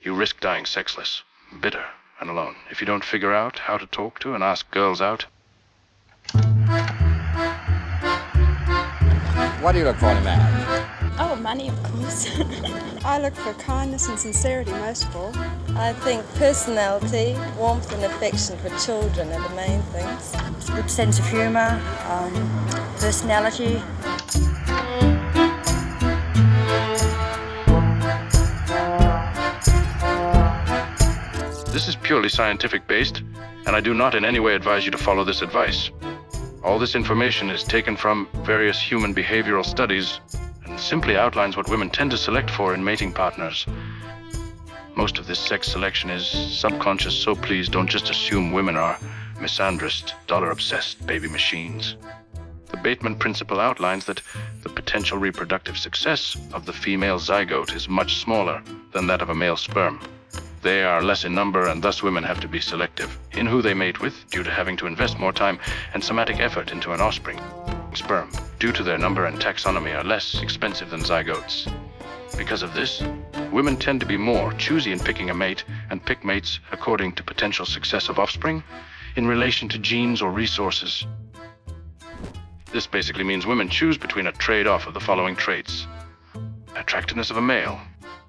you risk dying sexless, bitter, and alone if you don't figure out how to talk to and ask girls out. What do you look for in a man? Oh, money, of course. I look for kindness and sincerity most of all. I think personality, warmth and affection for children are the main things. Good sense of humour, personality. This is purely scientific based, and I do not in any way advise you to follow this advice. All this information is taken from various human behavioral studies and simply outlines what women tend to select for in mating partners. Most of this sex selection is subconscious, so please don't just assume women are misandrist, dollar-obsessed baby machines. The Bateman principle outlines that the potential reproductive success of the female zygote is much smaller than that of a male sperm. They are less in number, and thus women have to be selective in who they mate with due to having to invest more time and somatic effort into an offspring. Sperm, due to their number and taxonomy, are less expensive than zygotes. Because of this, women tend to be more choosy in picking a mate and pick mates according to potential success of offspring in relation to genes or resources. This basically means women choose between a trade-off of the following traits: attractiveness of a male,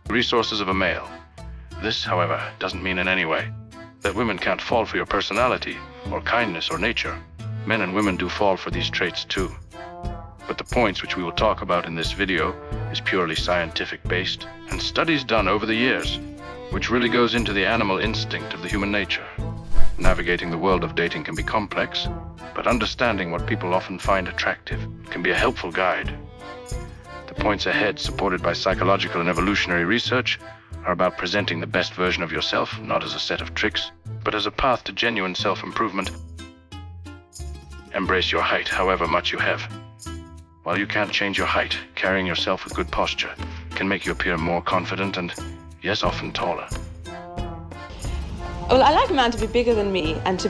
resources of a male. This, however, doesn't mean in any way that women can't fall for your personality or kindness or nature. Men and women do fall for these traits too. But the points which we will talk about in this video is purely scientific based and studies done over the years, which really goes into the animal instinct of the human nature. Navigating the world of dating can be complex, but understanding what people often find attractive can be a helpful guide. The points ahead, supported by psychological and evolutionary research, are about presenting the best version of yourself, not as a set of tricks, but as a path to genuine self-improvement. Embrace your height, however much you have. While you can't change your height, carrying yourself with good posture can make you appear more confident and, yes, often taller. Well, I like a man to be bigger than me and to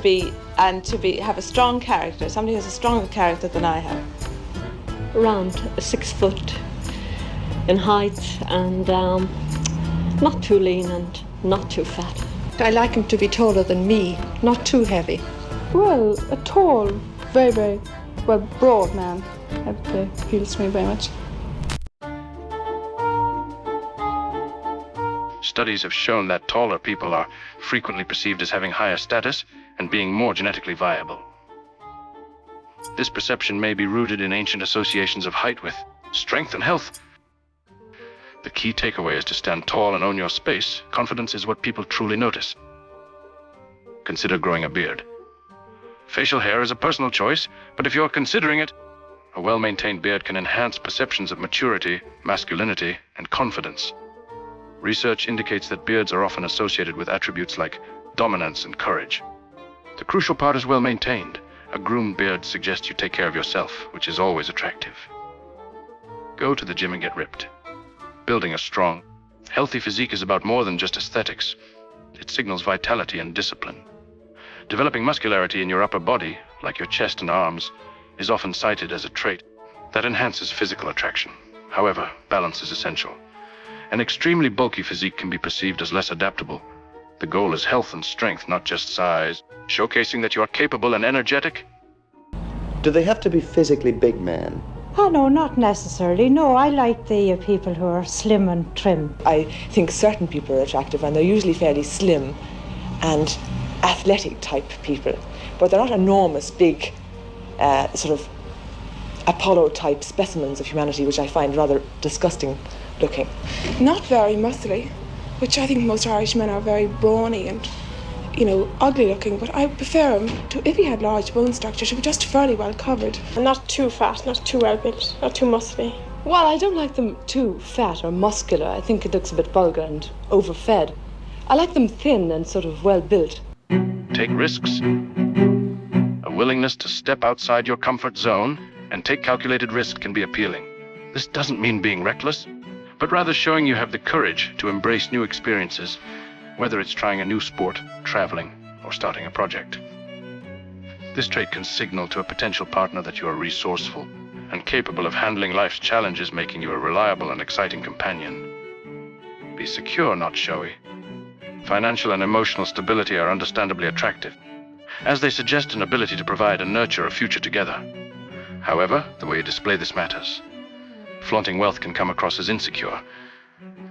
have a strong character. Somebody who has a stronger character than I have. Around 6 foot in height and not too lean and not too fat. I like him to be taller than me, not too heavy. Well, a tall, very broad man. That appeals to me very much. Studies have shown that taller people are frequently perceived as having higher status and being more genetically viable. This perception may be rooted in ancient associations of height with strength and health. The key takeaway is to stand tall and own your space. Confidence is what people truly notice. Consider growing a beard. Facial hair is a personal choice, but if you're considering it, a well-maintained beard can enhance perceptions of maturity, masculinity, and confidence. Research indicates that beards are often associated with attributes like dominance and courage. The crucial part is well-maintained. A groomed beard suggests you take care of yourself, which is always attractive. Go to the gym and get ripped. Building a strong, healthy physique is about more than just aesthetics. It signals vitality and discipline. Developing muscularity in your upper body, like your chest and arms, is often cited as a trait that enhances physical attraction. However, balance is essential. An extremely bulky physique can be perceived as less adaptable. The goal is health and strength, not just size, showcasing that you are capable and energetic. Do they have to be physically big men? Oh, no, not necessarily. No, I like the people who are slim and trim. I think certain people are attractive, and they're usually fairly slim and athletic type people, but they're not enormous, big, sort of Apollo type specimens of humanity, which I find rather disgusting looking. Not very muscly, which I think most Irish men are very brawny and, ugly looking, but I prefer him to, if he had large bone structure, to be just fairly well covered. Not too fat, not too well built, not too muscly. Well, I don't like them too fat or muscular. I think it looks a bit vulgar and overfed. I like them thin and sort of well built. Take risks. A willingness to step outside your comfort zone and take calculated risk can be appealing. This doesn't mean being reckless, but rather showing you have the courage to embrace new experiences, whether it's trying a new sport, traveling, or starting a project. This trait can signal to a potential partner that you are resourceful and capable of handling life's challenges, making you a reliable and exciting companion. Be secure, not showy. financial and emotional stability are understandably attractive, as they suggest an ability to provide and nurture a future together. However, the way you display this matters. Flaunting wealth can come across as insecure.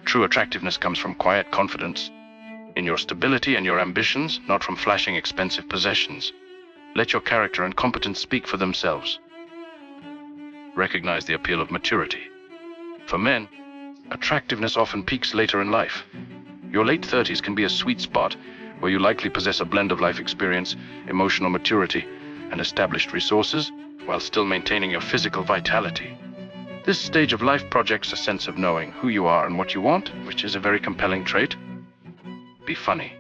True attractiveness comes from quiet confidence in your stability and your ambitions, not from flashing expensive possessions. Let your character and competence speak for themselves. Recognize the appeal of maturity. For men, attractiveness often peaks later in life. Your late 30s can be a sweet spot where you likely possess a blend of life experience, emotional maturity, and established resources, while still maintaining your physical vitality. This stage of life projects a sense of knowing who you are and what you want, which is a very compelling trait. Be funny.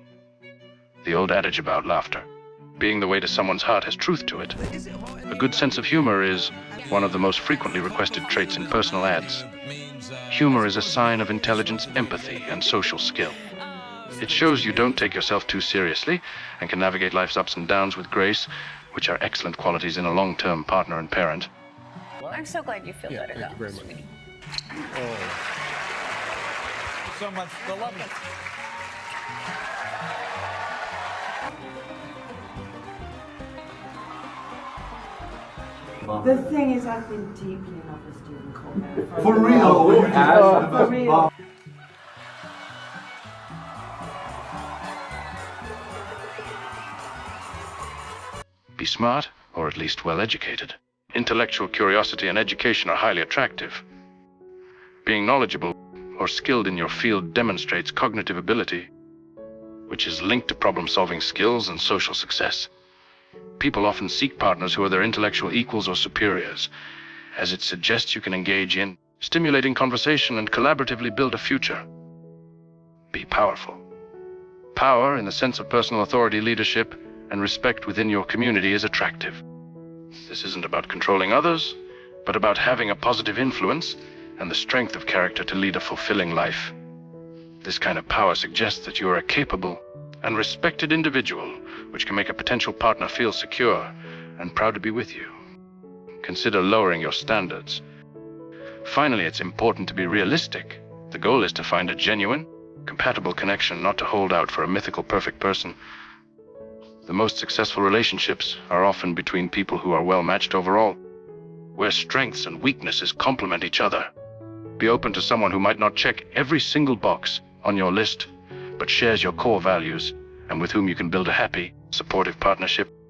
The old adage about laughter being the way to someone's heart has truth to it. A good sense of humor is one of the most frequently requested traits in personal ads. Humor is a sign of intelligence, empathy, and social skill. It shows you don't take yourself too seriously and can navigate life's ups and downs with grace, which are excellent qualities in a long-term partner and parent. I'm so glad you feel better, thank you very much. sweetie. So much. The love it. The thing is, I've been deeply in love with Stephen Colbert. For real? For real. Be smart, or at least well-educated. Intellectual curiosity and education are highly attractive. Being knowledgeable or skilled in your field demonstrates cognitive ability, which is linked to problem-solving skills and social success. People often seek partners who are their intellectual equals or superiors, as it suggests you can engage in stimulating conversation and collaboratively build a future. Be powerful. Power, in the sense of personal authority, leadership, and respect within your community, is attractive. This isn't about controlling others, but about having a positive influence and the strength of character to lead a fulfilling life. This kind of power suggests that you are a capable and respected individual, which can make a potential partner feel secure and proud to be with you. Consider lowering your standards. Finally, it's important to be realistic. The goal is to find a genuine, compatible connection, not to hold out for a mythical perfect person. The most successful relationships are often between people who are well matched overall, where strengths and weaknesses complement each other. Be open to someone who might not check every single box on your list, but shares your core values and with whom you can build a happy, supportive partnership.